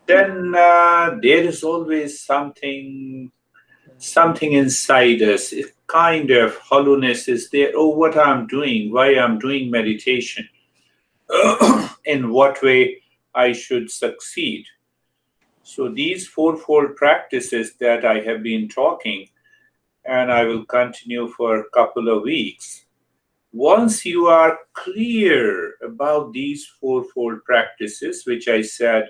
then there is always something inside us. A kind of hollowness is there. Oh, what I'm doing, why I'm doing meditation, in what way I should succeed. So these fourfold practices that I have been talking, and I will continue for a couple of weeks. Once you are clear about these fourfold practices, which I said,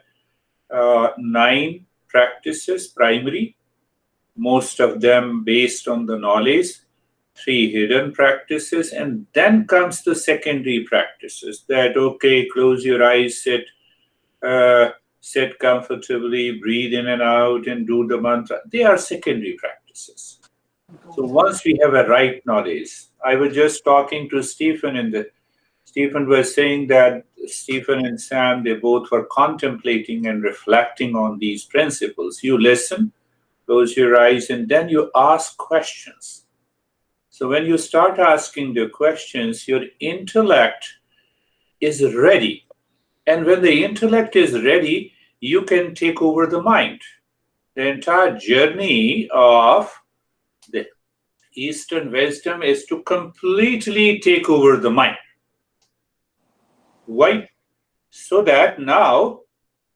nine practices primary, most of them based on the knowledge, three hidden practices, and then comes the secondary practices that, okay, close your eyes, uh, sit comfortably, breathe in and out, and do the mantra. They are secondary practices. So once we have a right knowledge, I was just talking to Stephen, and Stephen was saying that Stephen and Sam, they both were contemplating and reflecting on these principles. You listen, close your eyes, and then you ask questions. So when you start asking the questions, your intellect is ready. And when the intellect is ready, you can take over the mind. The entire journey of the Eastern wisdom is to completely take over the mind. Why? So that now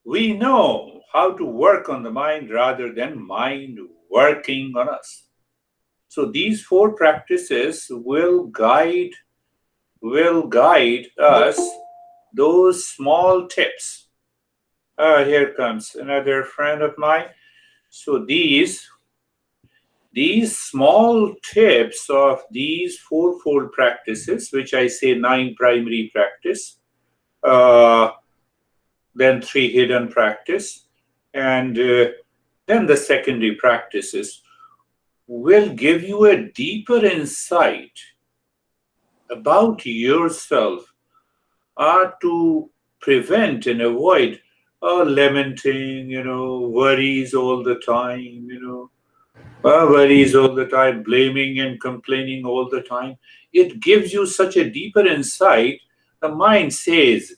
we know how to work on the mind rather than mind working on us. So these four practices will guide us those small tips. Here comes another friend of mine. So these small tips of these fourfold practices, which I say nine primary practice, uh, then three hidden practice, and then the secondary practices will give you a deeper insight about yourself, to prevent and avoid lamenting, worries all the time, worries all the time, blaming and complaining all the time. It gives you such a deeper insight. The mind says,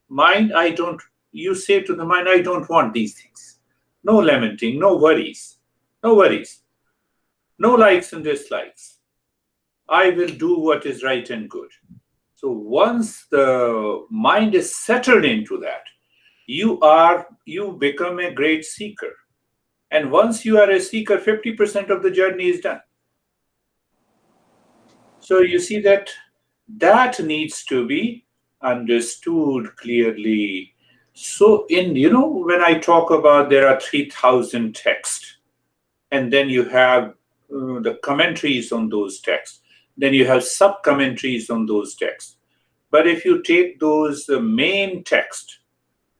mind, I don't, you say to the mind, I don't want these things. No lamenting, no worries, no worries, no likes and dislikes. I will do what is right and good. So once the mind is settled into that, you become a great seeker. And once you are a seeker, 50% of the journey is done. So you see that needs to be understood clearly. So when I talk about there are 3,000 texts, and then you have the commentaries on those texts, then you have sub commentaries on those texts. But if you take those main text,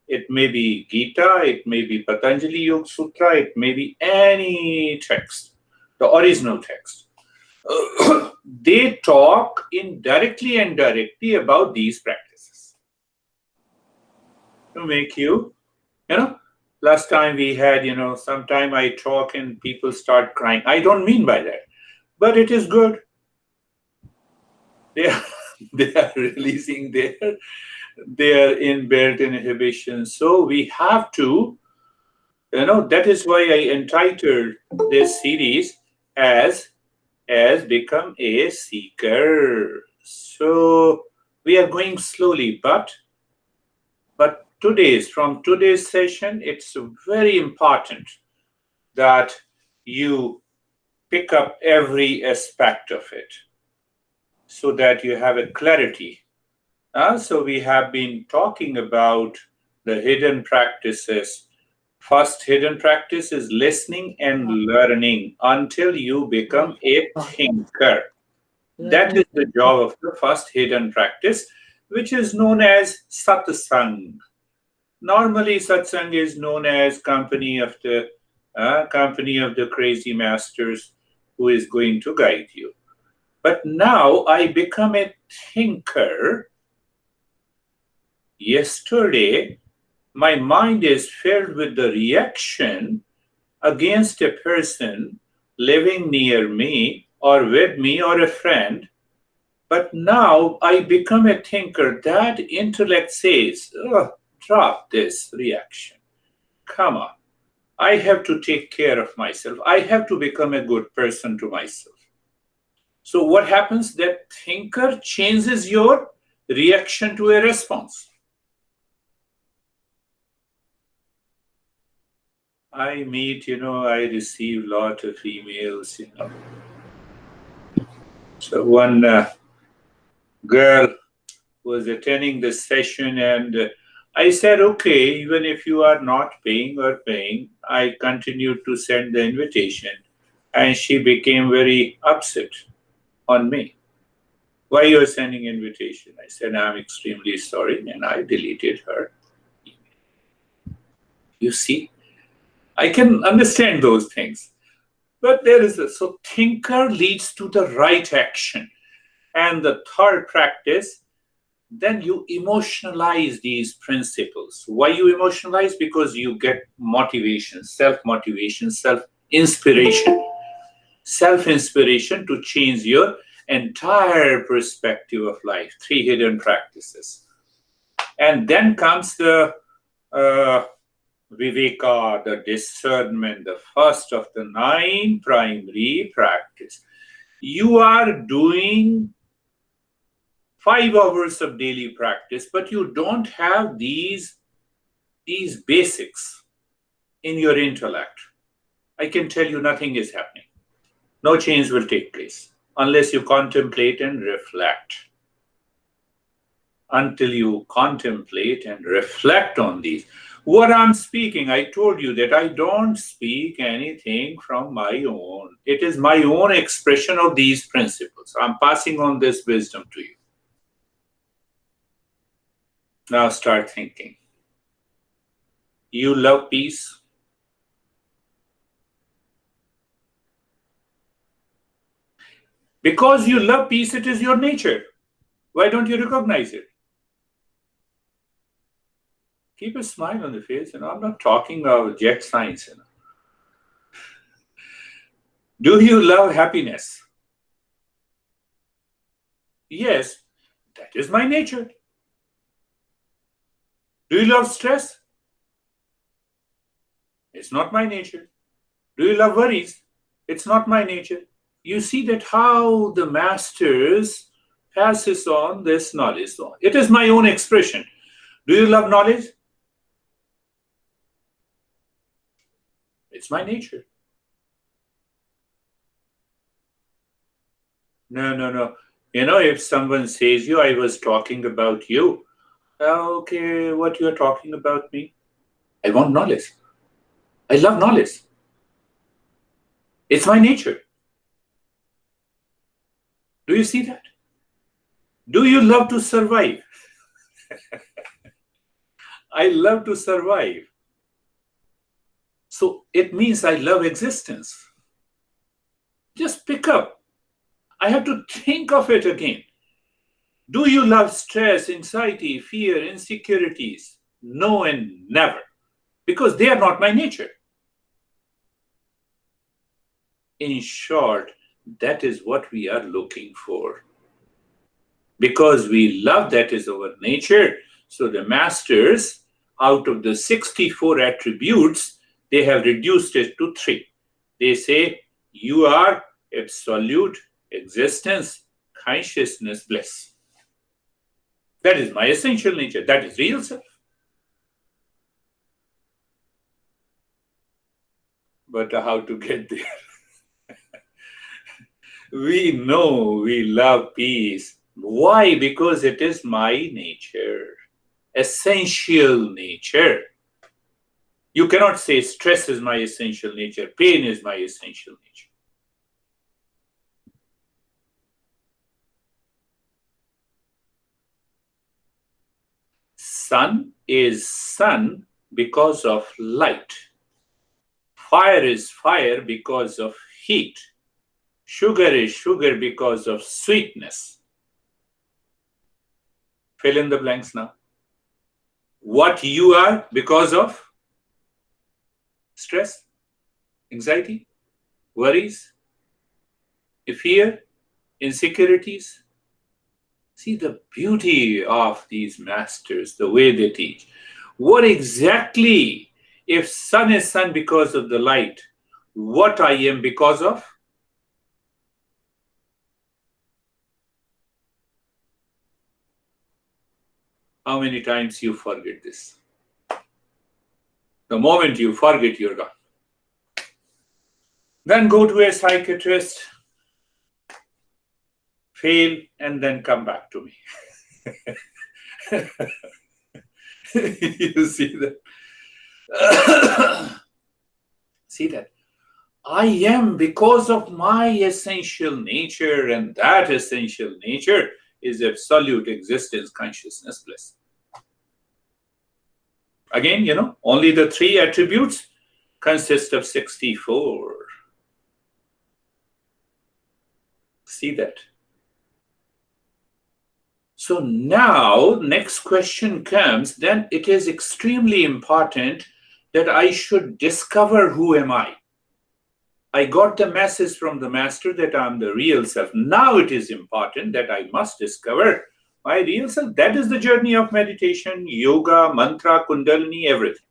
it may be Gita, it may be Patanjali Yoga Sutra, it may be any text, the original text. They talk indirectly and directly about these practices to make you know, last time we had, sometime I talk and people start crying. I don't mean by that, but it is good. They are, they are releasing their inbuilt inhibitions. So we have to, that is why I entitled this series as become a seeker. So we are going slowly, but from today's session, it's very important that you pick up every aspect of it so that you have a clarity. So we have been talking about the hidden practices. First hidden practice is listening and learning until you become a thinker. That is the job of the first hidden practice, which is known as satsang. Normally, satsang is known as company of the crazy masters who is going to guide you. But now I become a thinker. Yesterday, my mind is filled with the reaction against a person living near me or with me or a friend. But now I become a thinker. That intellect says, oh, drop this reaction. Come on. I have to take care of myself. I have to become a good person to myself. So what happens? That thinker changes your reaction to a response. I meet, I receive a lot of emails. So one girl was attending this session, and I said, okay, even if you are not paying or paying, I continued to send the invitation. And she became very upset on me. Why you are sending invitation? I said, I'm extremely sorry, and I deleted her. You see, I can understand those things. But so thinker leads to the right action. And the third practice, then you emotionalize these principles. Why you emotionalize? Because you get motivation, self-motivation, self-inspiration to change your entire perspective of life. 3 hidden practices. And then comes the viveka, the discernment, the first of the 9 primary practice. You are doing 5 hours of daily practice, but you don't have these basics in your intellect. I can tell you nothing is happening. No change will take place unless you contemplate and reflect. Until you contemplate and reflect on these. What I'm speaking, I told you that I don't speak anything from my own. It is my own expression of these principles. I'm passing on this wisdom to you. Now start thinking. You love peace? Because you love peace, it is your nature. Why don't you recognize it? Keep a smile on the face. I'm not talking about jet science. Do you love happiness? Yes, that is my nature. Do you love stress? It's not my nature. Do you love worries? It's not my nature. You see that how the masters passes on this knowledge. So it is my own expression. Do you love knowledge? It's my nature. No. If someone says I was talking about you. Okay, what you're talking about me? I want knowledge. I love knowledge. It's my nature. Do you see that? Do you love to survive? I love to survive. So it means I love existence. Just pick up. I have to think of it again. Do you love stress, anxiety, fear, insecurities? No and never. Because they are not my nature. In short, that is what we are looking for. Because we love, that is our nature. So the masters, out of the 64 attributes, they have reduced it to 3. They say, you are absolute existence, consciousness, bliss. That is my essential nature. That is real self. But how to get there? We know we love peace. Why? Because it is my nature, essential nature. You cannot say stress is my essential nature, pain is my essential nature. Sun is sun because of light. Fire is fire because of heat. Sugar is sugar because of sweetness. Fill in the blanks now. What you are because of stress, anxiety, worries, fear, insecurities. See the beauty of these masters, the way they teach. What exactly If sun is sun because of the light, what I am because of? How many times you forget this? The moment you forget, you're gone. Then go to a psychiatrist, fail, and then come back to me. You see that? See that? I am because of my essential nature, and that essential nature is absolute existence, consciousness, bliss. Again, only the 3 attributes consist of 64. See that? So now, next question comes, then it is extremely important that I should discover who am I. I got the message from the master that I'm the real self. Now it is important that I must discover my real self. That is the journey of meditation, yoga, mantra, kundalini, everything.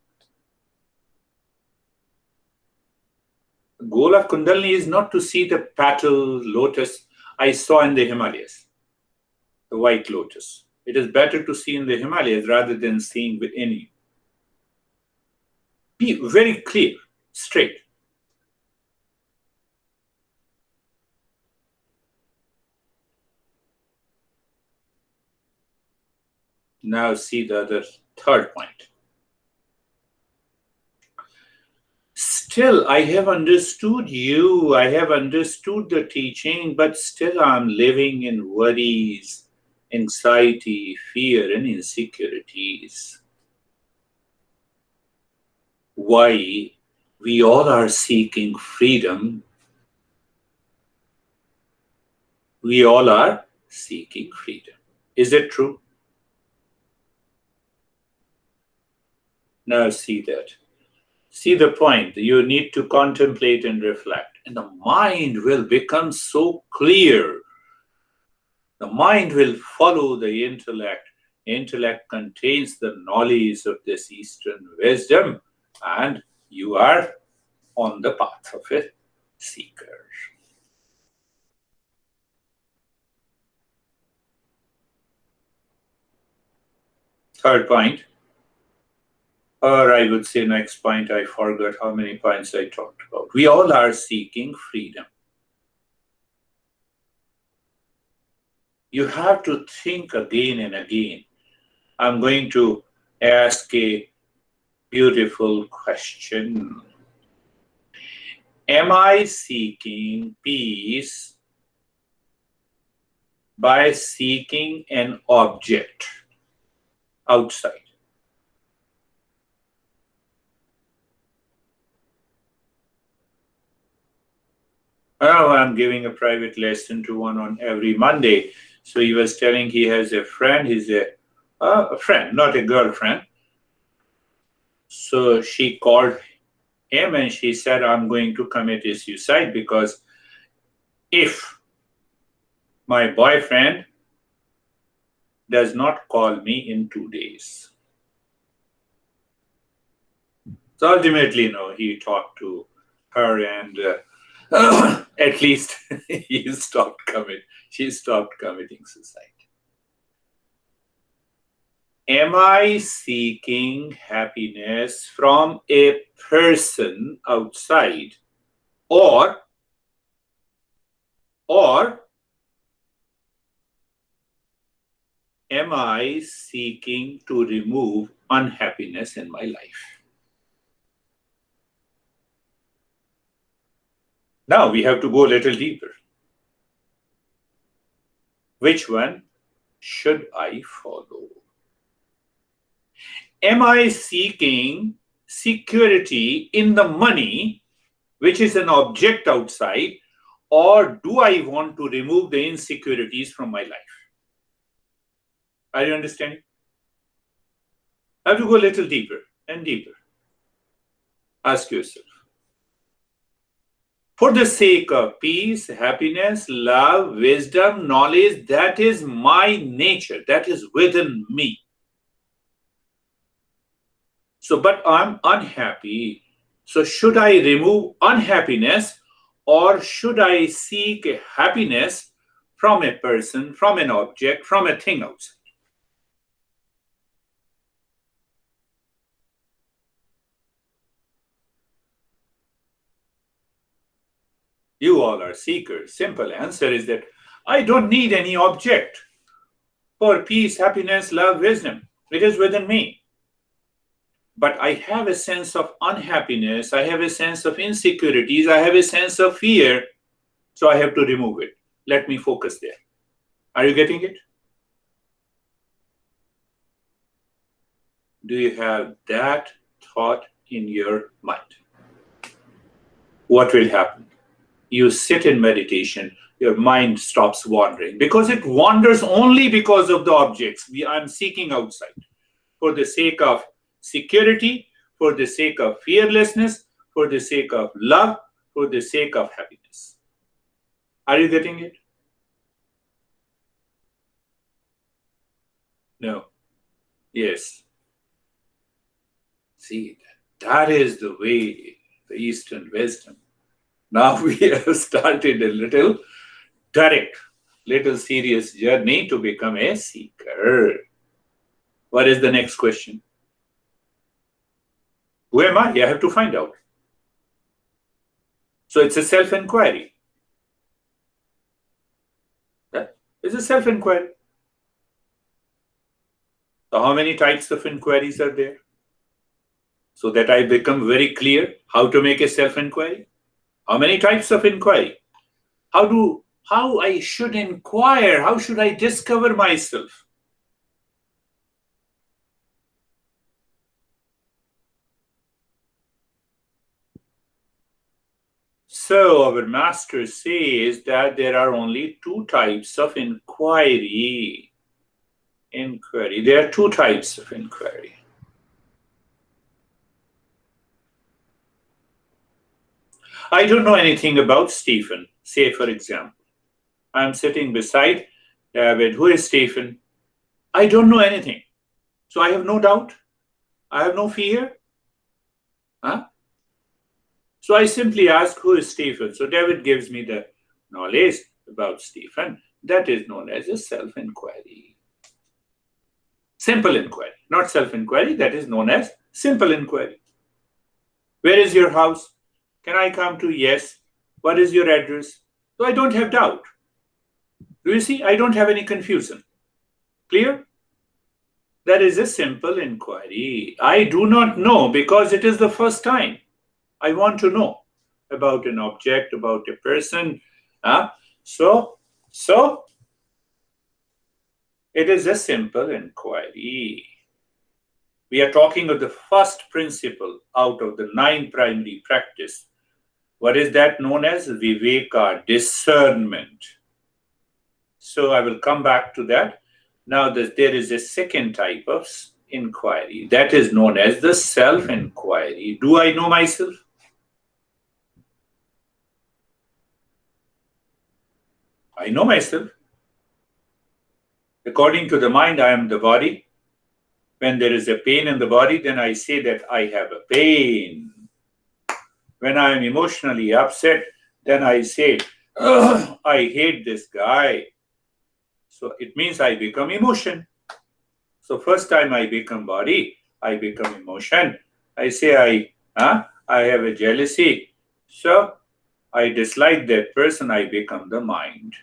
The goal of kundalini is not to see the petal lotus I saw in the Himalayas, the white lotus. It is better to see in the Himalayas rather than seeing within you. Be very clear, straight. Now see the other third point. Still, I have understood you, I have understood the teaching, but still I'm living in worries, anxiety, fear, and insecurities. Why? We all are seeking freedom. We all are seeking freedom. Is it true? Now see that. See the point. You need to contemplate and reflect, and the mind will become so clear. The mind will follow the intellect. Intellect contains the knowledge of this Eastern wisdom, and you are on the path of a seeker. Third point, or I would say next point, I forgot how many points I talked about. We all are seeking freedom. You have to think again and again. I'm going to ask a beautiful question. Am I seeking peace by seeking an object outside? Oh, I'm giving a private lesson to one on every Monday. So he was telling he has a friend, he's a friend, not a girlfriend. So she called him and she said, I'm going to commit a suicide because if my boyfriend does not call me in 2 days. So ultimately, he talked to her and at least she stopped committing suicide. Am I seeking happiness from a person outside, or am I seeking to remove unhappiness in my life? Now we have to go a little deeper. Which one should I follow? Am I seeking security in the money, which is an object outside, or do I want to remove the insecurities from my life? Are you understanding? I have to go a little deeper and deeper. Ask yourself. For the sake of peace, happiness, love, wisdom, knowledge, that is my nature, that is within me. So, but I'm unhappy. So, should I remove unhappiness or should I seek a happiness from a person, from an object, from a thing outside? You all are seekers. Simple answer is that I don't need any object for peace, happiness, love, wisdom. It is within me. But I have a sense of unhappiness. I have a sense of insecurities. I have a sense of fear. So I have to remove it. Let me focus there. Are you getting it? Do you have that thought in your mind? What will happen? You sit in meditation, your mind stops wandering because it wanders only because of the objects I'm seeking outside for the sake of security, for the sake of fearlessness, for the sake of love, for the sake of happiness. Are you getting it? No. Yes. See, that is the way, the Eastern wisdom. Now we have started a little direct, little serious journey to become a seeker. What is the next question? Who am I? I have to find out. So it's a self-inquiry. It's a self-inquiry. So how many types of inquiries are there? So that I become very clear how to make a self-inquiry. How many types of inquiry? How I should inquire? How should I discover myself? So our master says that there are only two types of inquiry. There are two types of inquiry. I don't know anything about Stephen. Say, for example, I'm sitting beside David. Who is Stephen? I don't know anything. So I have no doubt. I have no fear. Huh? So I simply ask, who is Stephen? So David gives me the knowledge about Stephen. That is known as a self-inquiry. Simple inquiry, not self-inquiry. That is known as simple inquiry. Where is your house? Can I come to? Yes. What is your address? So I don't have doubt. Do you see? I don't have any confusion. Clear? That is a simple inquiry. I do not know because it is the first time. I want to know about an object, about a person. So it is a simple inquiry. We are talking of the first principle out of the 9 primary practice. What is that known as? Viveka, discernment. So I will come back to that. Now there is a second type of inquiry that is known as the self-inquiry. Do I know myself? I know myself. According to the mind, I am the body. When there is a pain in the body, then I say that I have a pain. When I am emotionally upset, then I say, I hate this guy. So it means I become emotion. So first time I become body, I become emotion. I say I have a jealousy. So I dislike that person, I become the mind.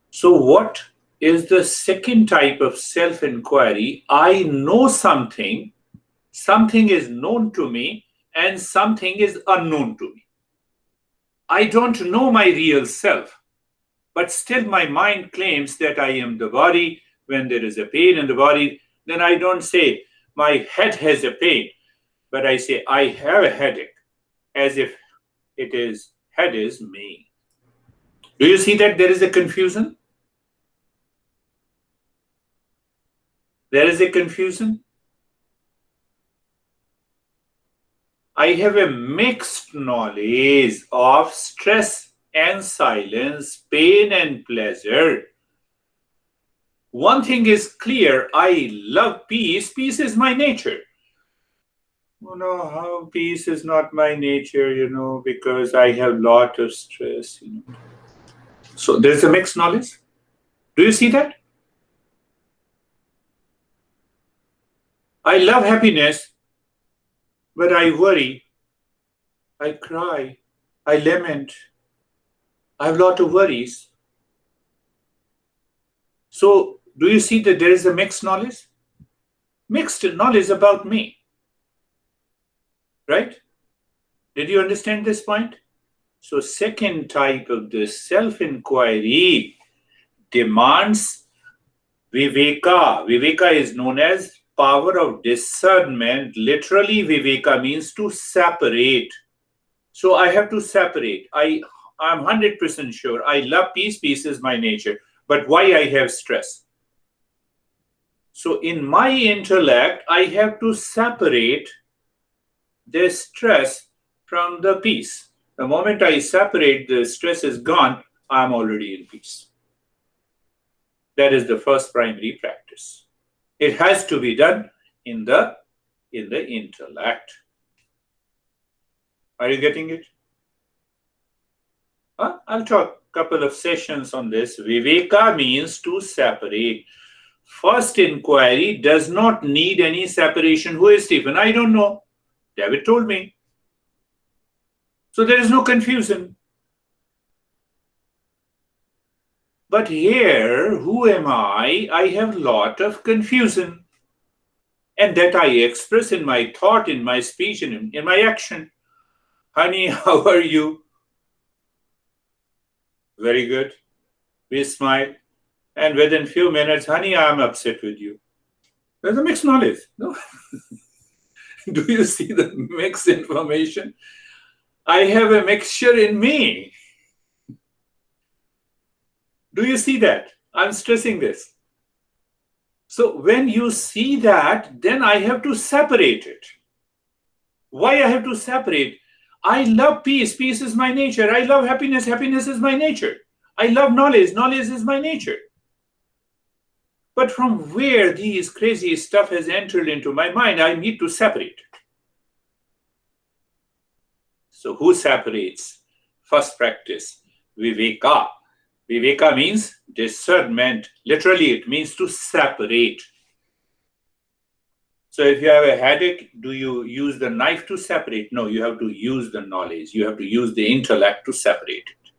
So what is the second type of self-inquiry? I know something is known to me, and something is unknown to me. I don't know my real self, but still my mind claims that I am the body. When there is a pain in the body, then I don't say my head has a pain, but I say I have a headache, as if head is me. Do you see that there is a confusion? There is a confusion. I have a mixed knowledge of stress and silence, pain and pleasure. One thing is clear, I love peace. Peace is my nature. How peace is not my nature, because I have lot of stress. So there's a mixed knowledge. Do you see that? I love happiness, but I worry, I cry, I lament, I have a lot of worries. So do you see that there is a mixed knowledge? Mixed knowledge about me. Right? Did you understand this point? So second type of this self-inquiry demands viveka. Viveka is known as power of discernment. Literally, viveka means to separate. So I have to separate. I'm 100% sure I love peace. Peace is my nature. But why I have stress? So in my intellect, I have to separate the stress from the peace. The moment I separate, the stress is gone, I'm already in peace. That is the first primary practice. It has to be done in the intellect. Are you getting it? I'll talk a couple of sessions on this. Viveka means to separate. First inquiry does not need any separation. Who is Stephen? I don't know. David told me. So there is no confusion. But here, who am I? I have a lot of confusion. And that I express in my thought, in my speech, and in my action. Honey, how are you? Very good. We smile. And within a few minutes, honey, I'm upset with you. There's a mixed knowledge. No? Do you see the mixed information? I have a mixture in me. Do you see that? I'm stressing this. So when you see that, then I have to separate it. Why I have to separate? I love peace. Peace is my nature. I love happiness. Happiness is my nature. I love knowledge. Knowledge is my nature. But from where these crazy stuff has entered into my mind, I need to separate it. So who separates? First practice, viveka. Viveka means discernment. Literally, it means to separate. So if you have a headache, do you use the knife to separate? No, you have to use the knowledge. You have to use the intellect to separate it.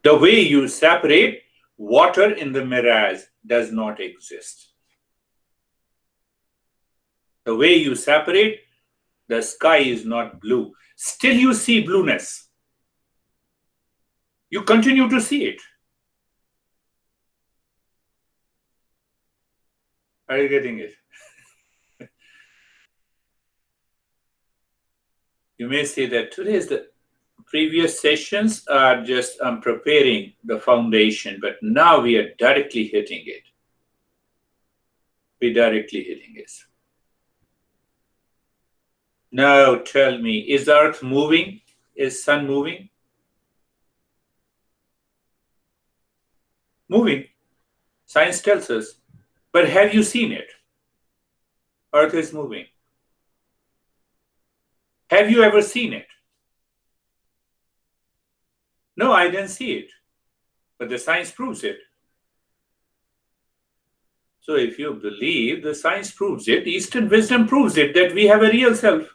The way you separate, water in the mirage does not exist. The way you separate, the sky is not blue. Still you see blueness. You continue to see it. Are you getting it? You may say that today's the previous sessions are just preparing the foundation, but now we are directly hitting it. We're directly hitting it. Now tell me, is Earth moving? Is Sun moving? Moving. Science tells us. But have you seen it? Earth is moving. Have you ever seen it? No, I didn't see it. But the science proves it. So if you believe the science proves it, Eastern wisdom proves it, that we have a real self.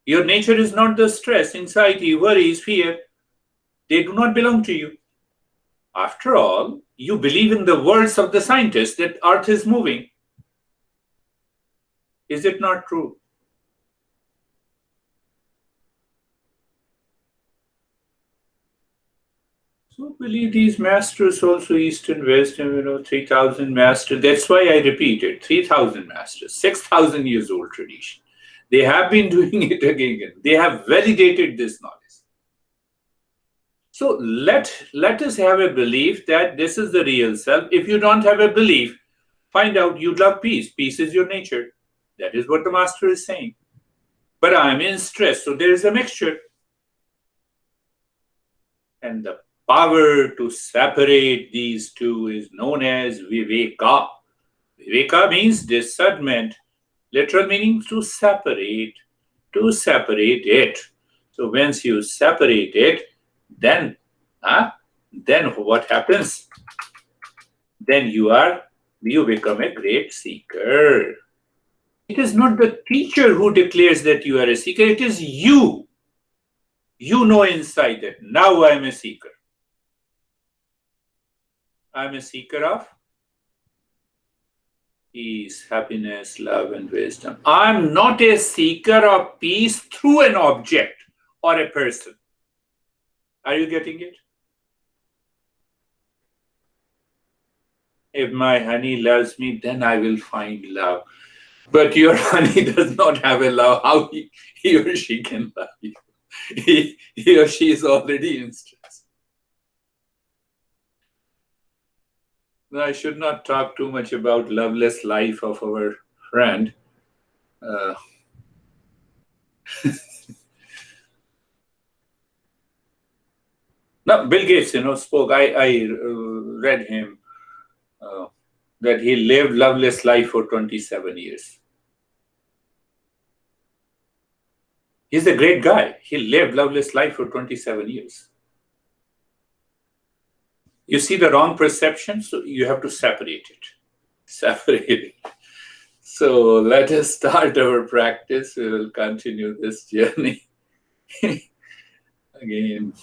Your nature is not the stress, anxiety, worries, fear. They do not belong to you. After all, you believe in the words of the scientists that Earth is moving. Is it not true? So believe these masters also, Eastern wisdom, 3,000 masters. That's why I repeated, 3,000 masters, 6,000 years old tradition. They have been doing it again. They have validated this knowledge. So let us have a belief that this is the real self. If you don't have a belief, find out you love peace. Peace is your nature. That is what the master is saying. but I'm in stress. So there is a mixture. And the power to separate these two is known as viveka. Viveka means discernment, literal meaning to separate it. So once you separate it, then, then what happens? Then you become a great seeker. It is not the teacher who declares that you are a seeker, it is you. You know inside that now I am a seeker. I am a seeker of peace, happiness, love, and wisdom. I am not a seeker of peace through an object or a person. Are you getting it? If my honey loves me, then I will find love. But your honey does not have a love. How he or she can love you? He or she is already in stress. Now, I should not talk too much about loveless life of our friend. Now, Bill Gates, spoke. I read him that he lived loveless life for 27 years. He's a great guy. He lived loveless life for 27 years. You see the wrong perception, so you have to separate it. Separate it. So let us start our practice. We will continue this journey again.